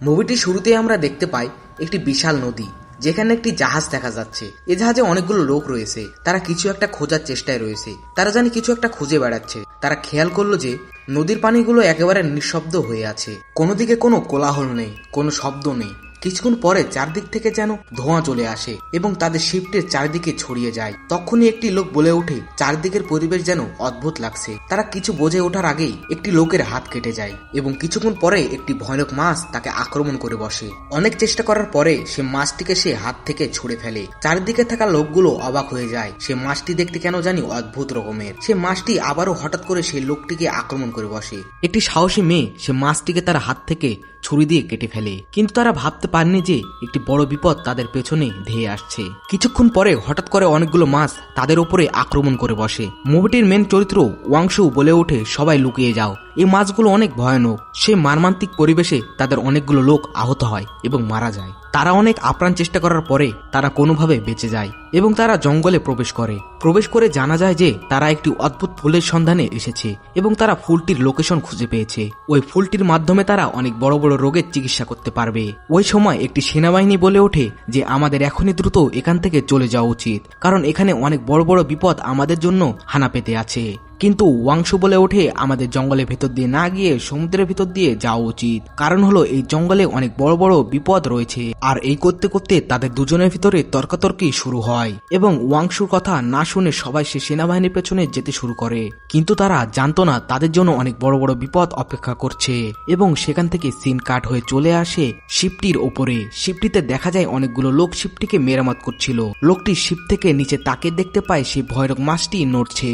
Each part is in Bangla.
মুভিটির শুরুতে আমরা দেখতে পাই একটি বিশাল নদী, যেখানে একটি জাহাজ দেখা যাচ্ছে। এই জাহাজে অনেকগুলো লোক রয়েছে, তারা কিছু একটা খোঁজার চেষ্টায় রয়েছে। তারা জানি কিছু একটা খুঁজে বেড়াচ্ছে। তারা খেয়াল করলো যে নদীর পানিগুলো একেবারে নিঃশব্দ হয়ে আছে, কোনো দিকে কোনো কোলাহল নেই, কোনো শব্দ নেই। কিছুক্ষণ পরে চারদিক থেকে যেন ধোঁয়া চলে আসে এবং তাদের শিপটির চারিদিকে ছড়িয়ে যায়। তখনই একটি লোক বলে ওঠে, চারদিকের পরিবেশ যেন অদ্ভুত লাগছে। তারা কিছু বোঝে ওঠার আগেই একটি লোকের হাত কেটে যায় এবং কিছুক্ষণ পরে একটি ভয়ানক মাছ তাকে আক্রমণ করে বসে। অনেক চেষ্টা করার পরে সে মাছটিকে সে হাত থেকে ছুড়ে ফেলে। চারিদিকে থাকা লোকগুলো অবাক হয়ে যায়। সে মাছটি দেখতে কেন জানি অদ্ভুত রকমের। সে মাছটি আবারও হঠাৎ করে সেই লোকটিকে আক্রমণ করে বসে। একটি সাহসী মেয়ে সে মাছটিকে তার হাত থেকে ছুরি দিয়ে কেটে ফেলে, কিন্তু তারা ভাবতে পারেনি যে একটি বড় বিপদ তাদের পেছনে ধেয়ে আসছে। কিছুক্ষণ পরে হঠাৎ করে অনেকগুলো মাছ তাদের উপরে আক্রমণ করে বসে। মুভিটির মেন চরিত্র ওয়াংশু বলে ওঠে, সবাই লুকিয়ে যাও, এই মাছগুলো অনেক ভয়ানক। সে মর্মান্তিক পরিবেশে তাদের অনেকগুলো লোক আহত হয় এবং মারা যায়। তারা অনেক আপ্রাণ চেষ্টা করার পরে তারা কোনোভাবে বেঁচে যায় এবং তারা জঙ্গলে প্রবেশ করে জানা যায় যে তারা একটি অদ্ভুত ফুলের সন্ধানে এসেছে এবং তারা ফুলটির লোকেশন খুঁজে পেয়েছে। ওই ফুলটির মাধ্যমে তারা অনেক বড় বড় রোগের চিকিৎসা করতে পারবে। ওই সময় একটি সেনাবাহিনী বলে ওঠে যে আমাদের এখনই দ্রুত এখান থেকে চলে যাওয়া উচিত, কারণ এখানে অনেক বড় বড় বিপদ আমাদের জন্য হানা পেতে আছে। কিন্তু ওয়াংশু বলে ওঠে, আমাদের জঙ্গলের ভেতর দিয়ে না গিয়ে সমুদ্রের ভেতর দিয়ে যাওয়া উচিত, কারণ হলো এই জঙ্গলে অনেক বড় বড় বিপদ রয়েছে। আর এই করতে করতে তাদের দুজনের ভিতরে তর্কাতর্কি শুরু হয় এবং ওয়াংশুর কথা না শুনে সবাই সে সেনাবাহিনীর পেছনে যেতে শুরু করে। কিন্তু তারা জানতো না তাদের জন্য অনেক বড় বড় বিপদ অপেক্ষা করছে। এবং সেখান থেকে সিন কাট হয়ে চলে আসে শিপটির ওপরে। শিপটিতে দেখা যায় অনেকগুলো লোক শিপটিকে মেরামত করছিল। লোকটি শিপ থেকে নিচে তাকিয়ে দেখতে পায় সেই ভয়ানক মাছটি নড়ছে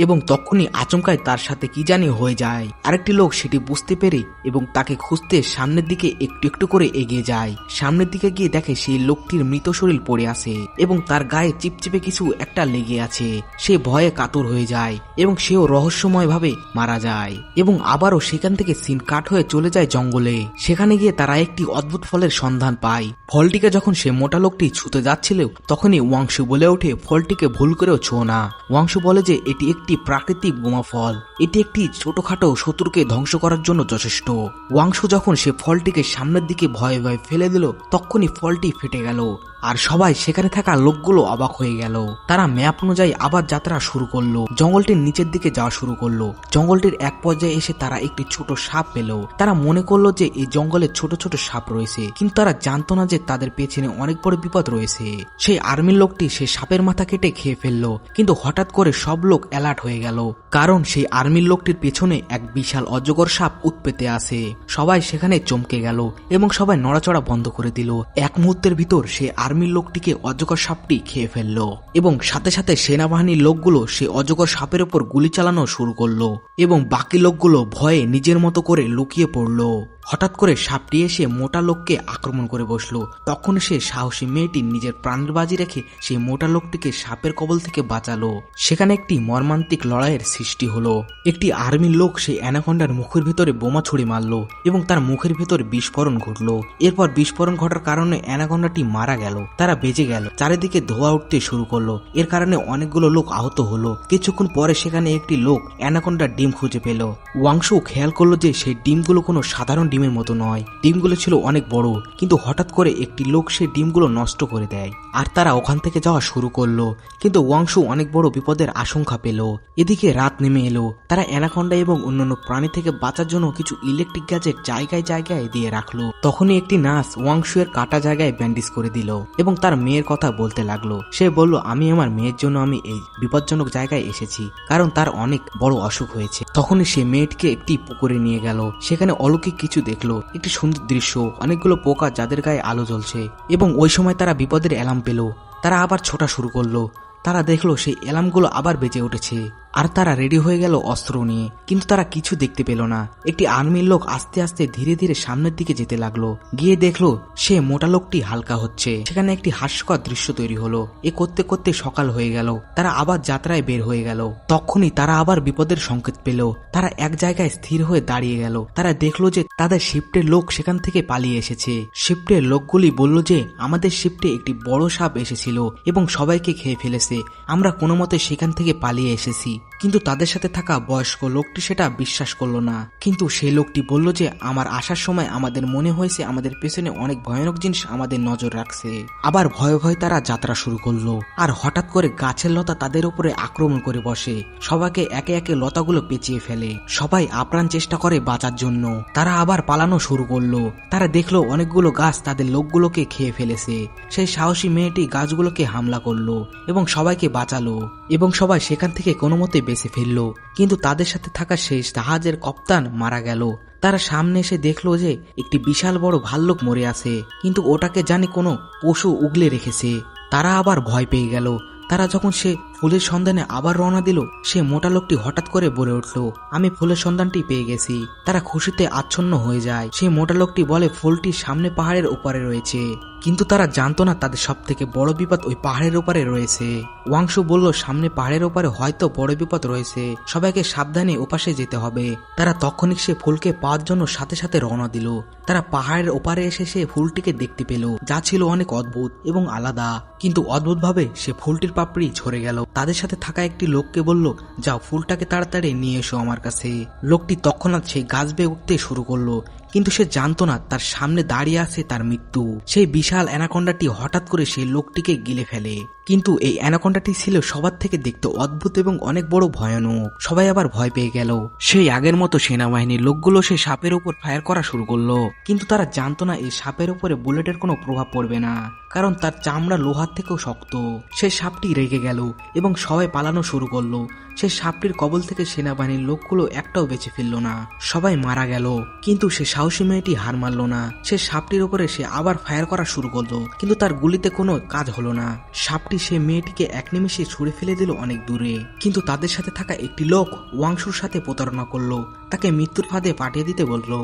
এবং তখনই আচমকায় তার সাথে কি জানি হয়ে যায়। আরেকটি লোক সেটি বুঝতে পেরে এবং তাকে খুঁজতে সামনের দিকে একটু একটু করে এগিয়ে যায়। সামনের দিকে গিয়ে দেখে সেই লোকটির মৃত শরীর পড়ে আছে এবং তার গায়ে চিপচিপে কিছু একটা লেগে আছে। সে ভয়ে কাতর হয়ে যায় এবং সেও রহস্যময় ভাবে মারা যায়। এবং আবারও সেখান থেকে সিন কাট হয়ে চলে যায় জঙ্গলে। সেখানে গিয়ে তারা একটি অদ্ভুত ফলের সন্ধান পায়। ফলটিকে যখন সে মোটা লোকটি ছুঁতে যাচ্ছিল তখনই ওয়াংশু বলে ওঠে, ফলটিকে ভুল করেও ছো না। ওয়াংশু বলে যে এটি একটি প্রাকৃতিক বোমা ফল, এটি একটি ছোটখাটো শত্রুকে ধ্বংস করার জন্য যথেষ্ট। ওয়াংশু যখন সে ফলটিকে সামনের দিকে ভয়ে ভয়ে ফেলে দিল তখনই ফলটি ফেটে গেল আর সবাই সেখানে থাকা লোকগুলো অবাক হয়ে গেল। তারা ম্যাপ অনুযায়ী আবার যাত্রা শুরু করলো, জঙ্গলটির নিচের দিকে যাওয়া শুরু করলো। জঙ্গলটির এক পর্যায়ে এসে তারা একটি ছোট সাপ পেল। তারা মনে করলো যে এই জঙ্গলে ছোট ছোট সাপ রয়েছে, কিন্তু তারা জানতো না যে তাদের পেছনে অনেক বড় বিপদ রয়েছে। সেই আর্মির লোকটি সে সাপের মাথা কেটে খেয়ে ফেললো, কিন্তু হঠাৎ করে সব লোক অ্যালার্ট হয়ে গেল, কারণ সেই আর্মির লোকটির পেছনে এক বিশাল অজগর সাপ উৎপেতে আছে। সবাই সেখানে চমকে গেল এবং সবাই নড়াচড়া বন্ধ করে দিল। এক মুহূর্তের ভিতর সে আর্মির লোকটিকে অজগর সাপটি খেয়ে ফেলল এবং সাথে সাথে সেনাবাহিনীর লোকগুলো সে অজগর সাপের উপর গুলি চালানো শুরু করলো এবং বাকি লোকগুলো ভয়ে নিজের মতো করে লুকিয়ে পড়লো। হঠাৎ করে সাপটি এসে মোটা লোককে আক্রমণ করে বসলো। তখন সে সাহসী মেয়েটি নিজের প্রাণের বাজি রেখে সেই মোটা লোকটিকে সাপের কবল থেকে বাঁচালো। সেখানে একটি মর্মান্তিক লড়াইয়ের সৃষ্টি হলো। একটি আর্মির লোক সেই অ্যানাকন্ডার মুখের ভিতরে বোমা ছুড়ে মারলো এবং তার মুখের ভিতরে বিস্ফোরণ ঘটলো। এরপর বিস্ফোরণ ঘটার কারণে অ্যানাকন্ডাটি মারা গেল, তারা বেঁচে গেল। চারিদিকে ধোঁয়া উঠতে শুরু করলো, এর কারণে অনেকগুলো লোক আহত হলো। কিছুক্ষণ পরে সেখানে একটি লোক অ্যানাকন্ডার ডিম খুঁজে পেল। ওয়াংশু খেয়াল করলো যে সেই ডিমগুলো কোনো সাধারণ ডিমের মতো নয়, ডিমগুলো ছিল অনেক বড়। কিন্তু হঠাৎ করে একটি লোক সেই ডিমগুলো নষ্ট করে দেয় আর তারা ওখান থেকে যাওয়া শুরু করলো। কিন্তু ওয়াংশু অনেক বড় বিপদের আশঙ্কা পেল। এদিকে রাত নেমে এলো। তারা অ্যানাকন্ডা এবং অন্যান্য প্রাণী থেকে বাঁচার জন্য কিছু ইলেকট্রিক গ্যাজেট জায়গায় জায়গায় দিয়ে রাখলো। তখনই একটি নার্স ওয়াংশু এর কাটা জায়গায় ব্যান্ডেজ করে দিল এবং তার মেয়ের কথা বলতে লাগলো। সে বলল, আমি আমার মেয়ের জন্য আমি এই বিপজ্জনক জায়গায় এসেছি, কারণ তার অনেক বড় অসুখ হয়েছে। তখনই সে মেয়েটিকে একটি পুকুরে নিয়ে গেল। সেখানে অলৌকিক কিছু দেখলো, একটি সুন্দর দৃশ্য, অনেকগুলো পোকা যাদের গায়ে আলো জ্বলছে। এবং ওই সময় তারা বিপদের অ্যালার্ম পেল। তারা আবার ছোটা শুরু করলো। তারা দেখলো সেই অ্যালার্মগুলো আবার বেজে উঠেছে আর তারা রেডি হয়ে গেল অস্ত্র নিয়ে, কিন্তু তারা কিছু দেখতে পেল না। একটি আর্মির লোক আস্তে আস্তে ধীরে ধীরে সামনের দিকে যেতে লাগলো। গিয়ে দেখলো সে মোটা লোকটি হালকা হচ্ছে। সেখানে একটি হাস্যকর দৃশ্য তৈরি হলো। এ করতে করতে সকাল হয়ে গেল। তারা আবার যাত্রায় বের হয়ে গেল। তখনই তারা আবার বিপদের সংকেত পেল। তারা এক জায়গায় স্থির হয়ে দাঁড়িয়ে গেল। তারা দেখলো যে তাদের শিফটের লোক সেখান থেকে পালিয়ে এসেছে। শিফটের লোকগুলি বলল যে আমাদের শিফটে একটি বড় সাপ এসেছিল এবং সবাইকে খেয়ে ফেলেছে, আমরা কোনো মতে সেখান থেকে পালিয়ে এসেছি। কিন্তু তাদের সাথে থাকা বয়স্ক লোকটি সেটা বিশ্বাস করলো না। কিন্তু সেই লোকটি বলল যে আমার আসার সময় আমাদের মনে হয়েছে আমাদের পেছনে অনেক ভয়ানক জিনিস আমাদের নজর রাখছে। আবার ভয়ে ভয়ে তারা যাত্রা শুরু করলো। আর হঠাৎ করে গাছের লতা তাদের উপরে আক্রমণ করে বসে, সবাইকে একে একে লতাগুলো পেঁচিয়ে ফেলে। সবাই আপ্রাণ চেষ্টা করে বাঁচার জন্য। তারা আবার পালানো শুরু করলো। তারা দেখলো অনেকগুলো গাছ তাদের লোকগুলোকে খেয়ে ফেলেছে। সেই সাহসী মেয়েটি গাছগুলোকে হামলা করলো এবং সবাইকে বাঁচালো এবং সবাই সেখান থেকে কোনো মতে বেঁচে ফিরলো। কিন্তু তাদের সাথে থাকা সেই জাহাজের কপ্তান মারা গেল। তারা সামনে এসে দেখলো যে একটি বিশাল বড় ভাল্লুক মরে আছে, কিন্তু ওটাকে জানি কোনো পশু উগলে রেখেছে। তারা আবার ভয় পেয়ে গেল। তারা যখন সে ফুলের সন্ধানে আবার রওনা দিল, সে মোটা লোকটি হঠাৎ করে বলে উঠল, আমি ফুলের সন্ধানটি পেয়ে গেছি। তারা খুশিতে আচ্ছন্ন হয়ে যায়। সেই মোটা লোকটি বলে ফুলটি সামনে পাহাড়ের উপরে রয়েছে, কিন্তু তারা জানতো না তাদের সব থেকে বড় বিপদ ওই পাহাড়ের উপরে রয়েছে। ওয়াংশু বলল সামনে পাহাড়ের উপরে হয়তো বড় বিপদ রয়েছে, সবাইকে সাবধানে ওপাশে যেতে হবে। তারা তখনই সে ফুলকে পাওয়ার জন্য সাথে সাথে রওনা দিল। তারা পাহাড়ের ওপারে এসে সে ফুলটিকে দেখতে পেল, যা ছিল অনেক অদ্ভুত এবং আলাদা। কিন্তু অদ্ভুতভাবে সে ফুলটির পাপড়ি ঝরে গেল। তাদের সাথে থাকা একটি লোককে বলল, যাও ফুলটাকে তাড়াতাড়ি নিয়ে এসো আমার কাছে। লোকটি তৎক্ষণাৎ সেই গাছ বেয়ে উঠতে শুরু করলো, কিন্তু সে জানতো না তার সামনে দাঁড়িয়ে আছে তার মৃত্যু। সেই বিশাল অ্যানাকোন্ডাটি হঠাৎ করে সেই লোকটিকে গিলে ফেলে। কিন্তু এই অ্যানাকোন্ডাটি ছিল সবার থেকে দেখতে অদ্ভুত এবং অনেক বড় ভয়ানক। সবাই আবার ভয় পেয়ে গেল। সেই আগের মতো সেনাবাহিনীর লোকগুলো সেই সাপের উপর ফায়ার করা শুরু করলো, কিন্তু তারা জানতো না এই সাপের উপরে বুলেটের কোনো প্রভাব পড়বে না, কারণ তার চামড়া লোহার থেকেও শক্ত। সেই সাপটি রেগে গেল এবং সবাই পালানো শুরু করলো। সেই সাপটির কবল থেকে সেনাবাহিনীর লোকগুলো একটাও বেঁচে ফিরল না, সবাই মারা গেল। কিন্তু সে সাহসী মেয়েটি হার মানল না। সে সাপটির উপরে সে আবার ফায়ার করা শুরু করলো, কিন্তু তার গুলিতে কোনো কাজ হলো না। সাপটি সে মেয়েটিকে এক নিমেষে ছুঁড়ে ফেলে দিল অনেক দূরে। কিন্তু তাদের সাথে থাকা একটি লোক ওয়াংশুর সাথে প্রতারণা করলো, তাকে মৃত্যুর ফাঁদে পাঠিয়ে দিতে বলল।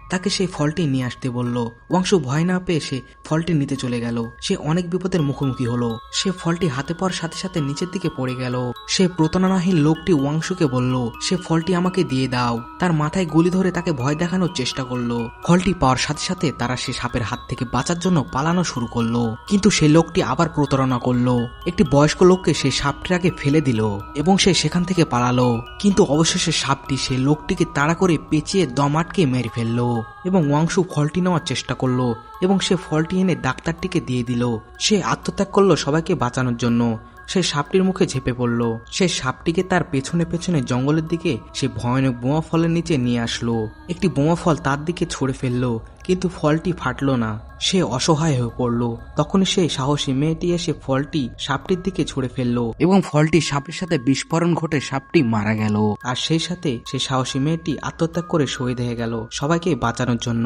তাকে সেই ফলটি নিয়ে আসতে বলল। ওয়াংশু ভয় না পেয়ে সে ফলটি নিতে চলে গেল। সে অনেক বিপদের মুখোমুখি হলো। সে ফলটি হাতে পাওয়ার সাথে সাথে নিচের দিকে পড়ে গেল। সে প্রতারণাহীন লোকটি ওয়াংশুকে বলল, সে ফলটি আমাকে দিয়ে দাও। তার মাথায় গুলি ধরে তাকে ভয় দেখানোর চেষ্টা করলো। ফলটি পাওয়ার সাথে সাথে তারা সে সাপের হাত থেকে বাঁচার জন্য পালানো শুরু করলো। কিন্তু সে লোকটি আবার প্রতারণা করলো। একটি বয়স্ক লোককে সে সাপটির আগে ফেলে দিল এবং সে সেখান থেকে পালালো। কিন্তু অবশেষে সাপটি সে লোকটিকে তাড়া করে পেঁচিয়ে দম আটকে মেরে ফেললো এবং ওয়াংশু ফলটি নেওয়ার চেষ্টা করলো এবং সে ফলটি এনে ডাক্তারটিকে দিয়ে দিল। সে আত্মত্যাগ করলো সবাইকে বাঁচানোর জন্য। সে সাপটির মুখে ঝেঁপে পড়ল। সে সাপটিকে তার পেছনে পেছনে জঙ্গলের দিকে সে ভয়ানক বোমা ফলের নিচে নিয়ে আসলো। একটি বোমা ফল তার দিকে ছুঁড়ে ফেললো, কিন্তু ফলটি ফাটলো না। সে অসহায় হয়ে পড়ল। তখনই সেই সাহসী মেয়েটি এসে ফলটি সাপটির দিকে ছুঁড়ে ফেললো এবং ফলটি সাপের সাথে বিস্ফোরণ ঘটে সাপটি মারা গেল। আর সেই সাথে সে সাহসী মেয়েটি আত্মত্যাগ করে শহীদ হয়ে গেল সবাইকে বাঁচানোর জন্য।